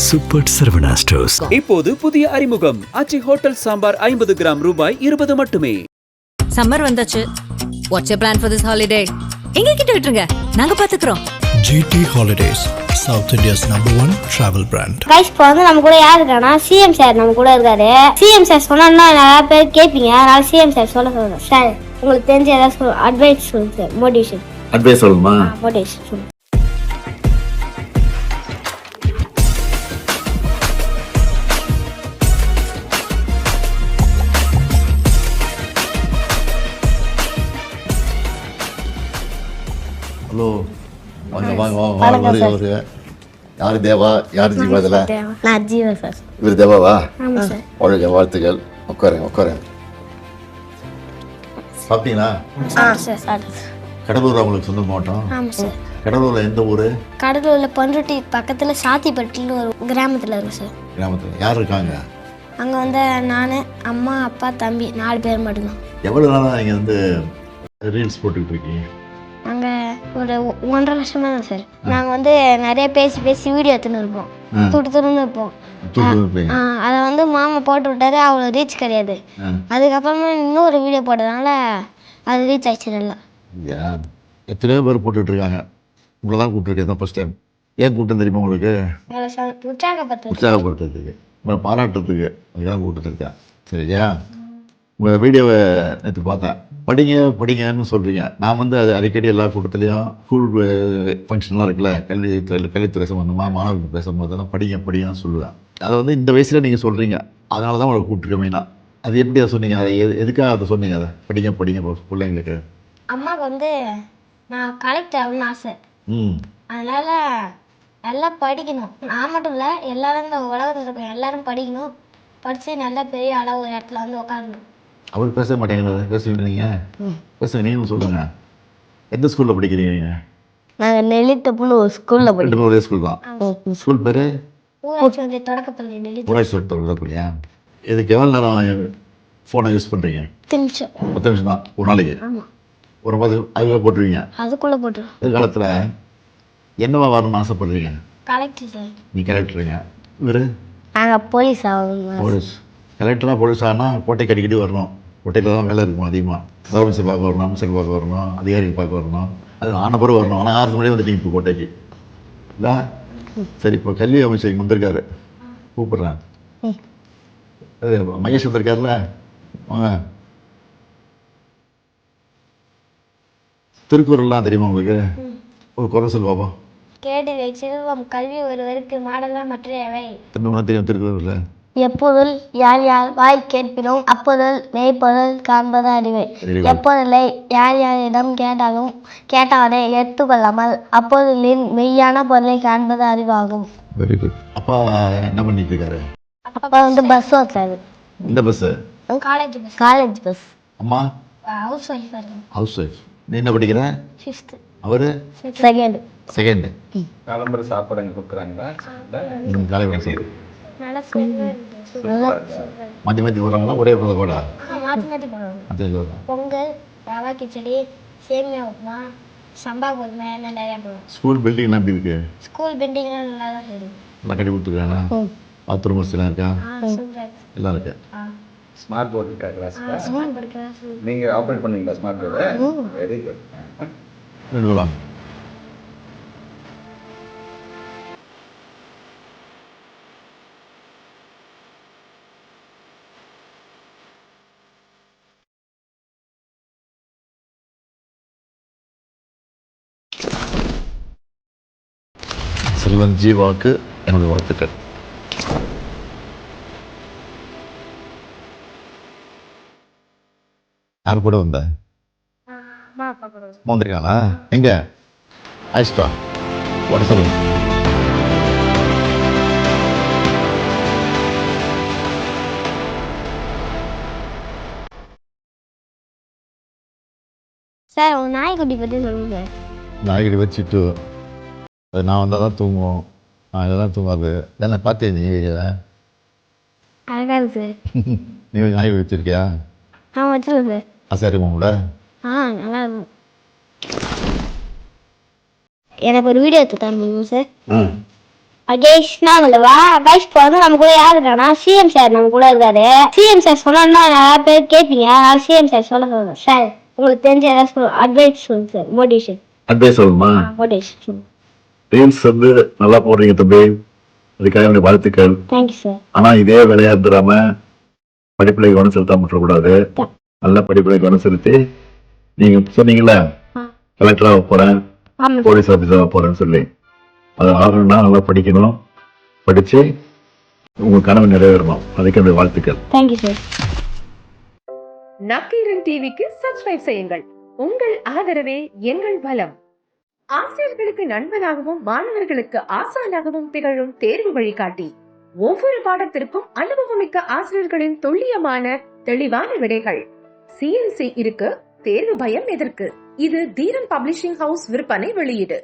Super Saravana stores. இப்போது புதிய அறிமுகம் ஆச்சி ஹோட்டல் சாம்பார் 50 கிராம் ரூபாய் 20 மட்டுமே. சம்மர் வந்தாச்சு. What's you plan for this holiday? எங்க கிட்ட விட்டுருங்க, நாங்க பாத்துக்கிறோம். GT Holidays, South India's #1 travel brand. Guys இப்போ வந்து நம்ம கூட யார் இருக்கானா சிஎம் சார் நம்ம கூட இருக்காரு. சிஎம் சார் சொன்னா நிறைய பேர் கேட்பீங்க, அதனால சிஎம் சார் சொல்றேன். சார் உங்களுக்கு தெரிஞ்ச ஏதாவது அட்வைஸ் சொல்லுங்க சார். மோட்டிவேஷன் அட்வைஸ் சொல்லுமா? மோட்டிவேஷன் சொல்லுங்க. ஹலோ, வாங்க வாங்க வாங்க வாங்க. ஒரு யார் தேவா, யார் ஜீவா? இதில் நான் ஜீவா சார். இவர் தேவாவா? ஆமாம் சார். வாழ்க, வாழ்த்துக்கள். உட்காருங்க உட்காருங்க. சாப்பிட்டீங்களா? Sir sir. கடலூர் அவங்களுக்கு சொந்த மாவட்டம். ஆமாம் சார். கடலூரில் எந்த ஊர்? கடலூரில் பண்ருட்டி பக்கத்தில் சாத்திப்பட்டின்னு ஒரு கிராமத்தில் இருக்கு சார். கிராமத்தில் யார் இருக்காங்க? அங்கே வந்து நான், அம்மா, அப்பா, தம்பி 4 பேர் மட்டும்தான். எவ்வளோ நாளாக நீங்கள் வந்து ரீல்ஸ் போட்டுக்கிட்டு இருக்கீங்க? நாங்கள் ஒரு 1.5 வருஷமாக தான் சார். நாங்கள் வந்து நிறைய பேசி வீடியோ எடுத்துன்னு இருப்போம். துடுத்துன்னு இருப்போம். அதை வந்து மாமா போட்டு விட்டாரு, அவ்வளோ ரீச் கிடையாது. அதுக்கப்புறமா இன்னொரு வீடியோ போட்டதுனால அது ரீச் ஆயிடுச்சு நல்லா. எத்தனையோ பேர் போட்டுட்ருக்காங்க, உங்களை தான் கூப்பிட்டுருக்கேன் தான் ஃபஸ்ட் டைம். ஏன் கூப்பிட்டு தெரியுமா உங்களுக்கு? உற்சாகப்படுத்துறதுக்கு, உங்களை பாராட்டுறதுக்கு அதுதான் கூப்பிட்டுருக்கேன். சரியா? உங்கள் வீடியோவை நேற்று பார்த்தேன். படிங்க படிங்கன்னு சொல்கிறீங்க. நான் வந்து அது அடிக்கடி எல்லா கூட்டத்துலேயும் ஸ்கூல் ஃபங்க்ஷன்லாம் இருக்குல்ல, கல்வித்துறை சம்மந்தமாக மாணவர்கள் பேசும்போதெல்லாம் படிங்க படிங்கன்னு சொல்லுவேன். அதை வந்து இந்த வயசில் நீங்கள் சொல்கிறீங்க, அதனால தான் உங்களை கூப்பிட்டுருக்கேன் மெயினாக. அது எப்படி அதை சொன்னீங்க? அதை எதுக்காக அதை சொன்னீங்க? அதை படிங்க படிங்க பிள்ளைங்களுக்கு. அம்மாவுக்கு வந்து நான் கலெக்டர் ஆகணும்னு ஆசை. அதனால் நல்லா படிக்கணும். நான் மட்டும் இல்லை, எல்லாரும் இந்த உலகத்தில் இருக்க எல்லாரும் படிக்கணும். படித்து நல்லா பெரிய அளவு ஒரு இடத்துல வந்து உட்காரணும். அவர் பேச மாட்டேங்கிறது, பேசுவீங்க நீங்கள்? பேசுங்க, நீங்களும் சொல்லுங்கள். எந்த ஸ்கூலில் படிக்கிறீங்க? நாங்கள் நெல்லித்தப்புன்னு ஒரு ஸ்கூலில் படிக்கிறோம். ஒரே ஸ்கூல் தான். ஸ்கூல் பேர் ஊராட்சி தொடக்கப்பள்ளி நெல்லித்தப்பு. ஊராட்சி தொடக்கப்பள்ளியா? இதுக்கு எவ்வளோ நேரம் ஃபோனை யூஸ் பண்ணுறீங்க? 10 நிமிஷம். 10 நிமிஷம் தான் ஒரு நாளைக்கு? ஆமாம். ஒரு 10 அதுக்குள்ளே போட்டுருவீங்க? அதுக்குள்ளே போட்டுருவோம். எதிர்காலத்தில் என்னவா வரணும்னு ஆசைப்படுறீங்க? Collector sir. நீ கலெக்டருங்க. இவர்? நாங்கள் போலீஸ் ஆகணும். போலீஸ். கலெக்டராக போலீஸ் ஆனால் கோட்டைக்கு அடிக்கடி வரணும். கோட்டையில் தான் வேலை இருக்கும் அதிகமாக. முதலமைச்சர் பார்க்க வரணும், அமைச்சர் பார்க்க வரணும், அதிகாரிகள் பார்க்க வரணும். அது ஆன பிறகு வரணும். ஆனால் 6 மணி வந்துட்டீங்க இப்போ கோட்டைக்கு இல்லை? சரி, இப்போ கல்வி அமைச்சர் இங்கே வந்திருக்காரு, கூப்பிட்றேன். மகேஷ் வந்திருக்காருல்ல, வாங்க. திருக்குறள்லாம் தெரியுமா உங்களுக்கு? ஒரு குறை சொல் பாப்பா. கேடு செல்வம் கல்வி ஒருவருக்கு மாடலாம் மற்றவை. தெரியும் திருக்குறள். எப்பொருள் யார் யார் வாய் கேட்பினோம் அப்பொருள் மெய்ப்பொருள் காண்பது அறிவை. எப்பொருளை யார் யாரிடம் கேட்டாலே எடுத்துக்கொள்ளாமல் அப்பொருளின் மெய்யான பொருளை காண்பது அறிவாகும். Very good. அப்பா என்ன பண்ணிட்டு இருக்காரு? அப்பா வந்து பஸ் ஓட்டுறாரு. இந்த பஸ்? College bus. அம்மா ஹவுஸ் ஒய்ஃப். House wife. நீ என்ன படிக்கிற? 5th. அவரு? செகண்ட். காலம்பர சாப்பாடு அங்கே கொடுக்குறாங்களா? காலையில் சார் மாற்றி மாற்றி போடுறாங்களா? ஒரே கூட பொங்கல், ரவா கிச்சடி, சேமியா உப்புமா, சம்பா கோதுமை எல்லாம் நிறையா போடுவோம். ஸ்கூல் பில்டிங்லாம் எப்படி இருக்கு? ஸ்கூல் பில்டிங்லாம் நல்லா தான் இருக்கு. நல்லா கட்டி கொடுத்துருக்காங்களா? பாத்ரூம் வசதிலாம் இருக்கா? எல்லாம் இருக்கு. ஸ்மார்ட் போர்டு இருக்கா கிளாஸ்ல? நீங்கள் ஆப்ரேட் பண்ணுவீங்களா ஸ்மார்ட் போர்டு? Very good. 2 விழா. செல்வன் ஜீவாவுக்கு என்னுடைய வாழ்த்துக்கள். யார் கூட வந்த? வந்திருக்காங்களா? எங்க ஆயிஷ்டா வர சொல்லுங்க. சார் ஒரு நாய்க்குட்டி பற்றி சொல்லுங்க. நாய்க்குட்டி வச்சுட்டு அது நான் வந்தால் தான் தூங்குவோம், நான் இதெல்லாம் தூங்காது. தானே பார்த்தேன் நீ? அழகாக இருக்கு சார். நீ நாய் வச்சுருக்கியா? வச்சுருக்கேன் சார். ஆசையாக இருக்குமா கூட? நல்லா இருக்கும். எனக்கு ஒரு வீடியோ எடுத்து தர முடியுமா சார்? அஜேஷ் நான் வா வைஸ் வந்து நம்ம கூட யாரு இருக்கானா சிஎம் சார் நம்ம கூட இருக்காரு. சிஎம் சார் சொன்னா நிறைய பேர் கேட்பீங்க. நான் சிஎம் சார் சொல்ல சொல்றேன். சார் உங்களுக்கு தெரிஞ்ச ஏதாவது அட்வைஸ் சொல்லுங்க சார். மோட்டிவேஷன் அட்வைஸ் சொல்லணுமா? மோட்டிவேஷன். ரீல்ஸ் வந்து நல்லா போடுறீங்க தம்பி, அதுக்காக என்னுடைய வாழ்த்துக்கள். Thank you sir. ஆனா இதே வேலையா இருந்துடாம படிப்புல கவனம் செலுத்தாம விட்டுறக்கூடாது. நல்ல படிப்புல கவனம் செலுத்தி நீங்க சொன்னீங்கல்ல கலெக்டராக போறேன், போலீஸ் ஆபீஸராக போறேன்னு சொல்லி, அது ஆகணும்னா நல்லா படிக்கணும். படிச்சு உங்க கனவு நிறைவேறணும். அதுக்கு என்னுடைய வாழ்த்துக்கள். Thank you sir. நக்கீரன் டிவிக்கு சப்ஸ்கிரைப் செய்யுங்கள். உங்கள் ஆதரவே எங்கள் பலம். ஆசிரியர்களுக்கு நண்பனாகவும் மாணவர்களுக்கு ஆசானாகவும் திகழும் தேர்வு வழிகாட்டி. ஒவ்வொரு பாடத்திற்கும் அனுபவமிக்க ஆசிரியர்களின் துல்லியமான தெளிவான விடைகள். CNC இருக்கு, தேர்வு பயம் எதற்கு? இது தீரன் பப்ளிஷிங் ஹவுஸ் விற்பனை வெளியீடு.